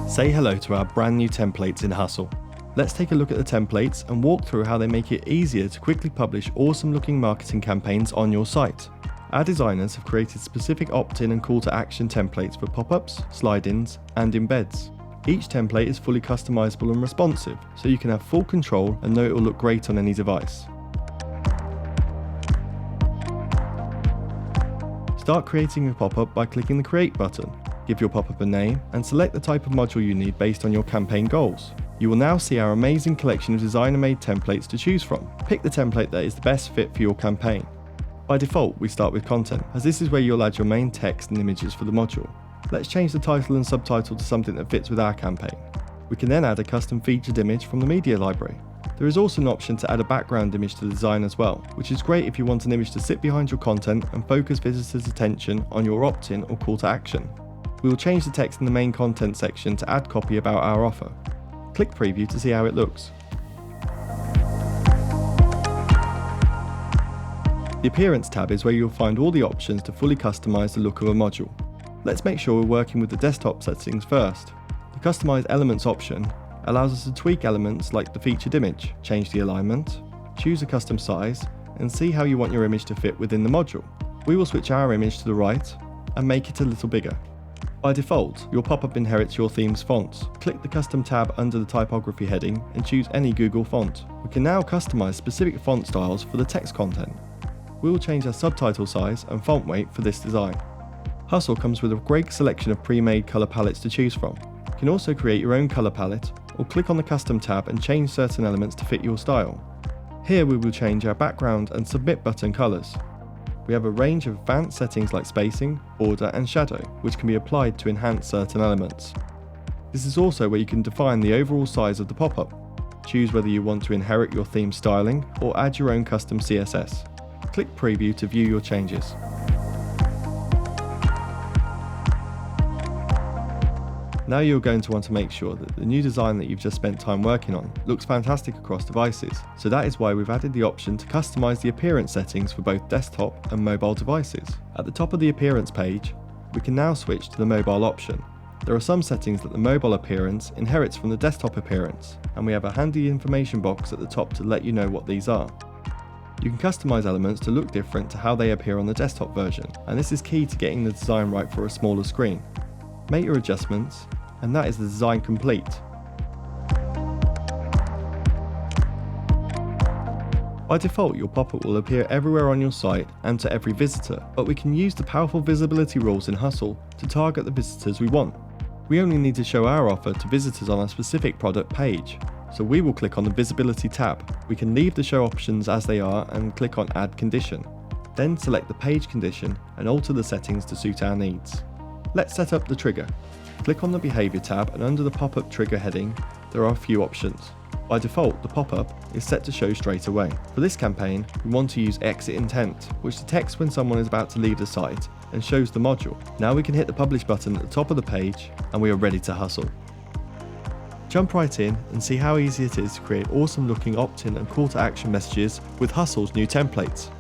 Say hello to our brand new templates in Hustle. Let's take a look at the templates and walk through how they make it easier to quickly publish awesome looking marketing campaigns on your site. Our designers have created specific opt-in and call to action templates for pop-ups, slide-ins, and embeds. Each template is fully customizable and responsive, so you can have full control and know it will look great on any device. Start creating a pop-up by clicking the Create button. Give your pop-up a name and select the type of module you need based on your campaign goals. You will now see our amazing collection of designer-made templates to choose from. Pick the template that is the best fit for your campaign. By default, we start with content, as this is where you'll add your main text and images for the module. Let's change the title and subtitle to something that fits with our campaign. We can then add a custom featured image from the media library. There is also an option to add a background image to the design as well, which is great if you want an image to sit behind your content and focus visitors' attention on your opt-in or call to action. We will change the text in the main content section to add copy about our offer. Click Preview to see how it looks. The Appearance tab is where you'll find all the options to fully customize the look of a module. Let's make sure we're working with the desktop settings first. The Customize Elements option allows us to tweak elements like the featured image, change the alignment, choose a custom size, and see how you want your image to fit within the module. We will switch our image to the right and make it a little bigger. By default, your pop-up inherits your theme's fonts. Click the Custom tab under the Typography heading and choose any Google font. We can now customize specific font styles for the text content. We will change our subtitle size and font weight for this design. Hustle comes with a great selection of pre-made color palettes to choose from. You can also create your own color palette or click on the Custom tab and change certain elements to fit your style. Here we will change our background and submit button colors. We have a range of advanced settings like spacing, border, and shadow, which can be applied to enhance certain elements. This is also where you can define the overall size of the pop-up. Choose whether you want to inherit your theme styling or add your own custom CSS. Click Preview to view your changes. Now you're going to want to make sure that the new design that you've just spent time working on looks fantastic across devices. So that is why we've added the option to customize the appearance settings for both desktop and mobile devices. At the top of the appearance page, we can now switch to the mobile option. There are some settings that the mobile appearance inherits from the desktop appearance, and we have a handy information box at the top to let you know what these are. You can customize elements to look different to how they appear on the desktop version, and this is key to getting the design right for a smaller screen. Make your adjustments, and that is the design complete. By default, your pop-up will appear everywhere on your site and to every visitor, but we can use the powerful visibility rules in Hustle to target the visitors we want. We only need to show our offer to visitors on a specific product page, so we will click on the Visibility tab. We can leave the show options as they are and click on Add Condition. Then select the page condition and alter the settings to suit our needs. Let's set up the trigger. Click on the Behavior tab, and under the pop-up trigger heading, there are a few options. By default, the pop-up is set to show straight away. For this campaign, we want to use Exit Intent, which detects when someone is about to leave the site and shows the module. Now we can hit the Publish button at the top of the page, and we are ready to hustle. Jump right in and see how easy it is to create awesome looking opt-in and call to action messages with Hustle's new templates.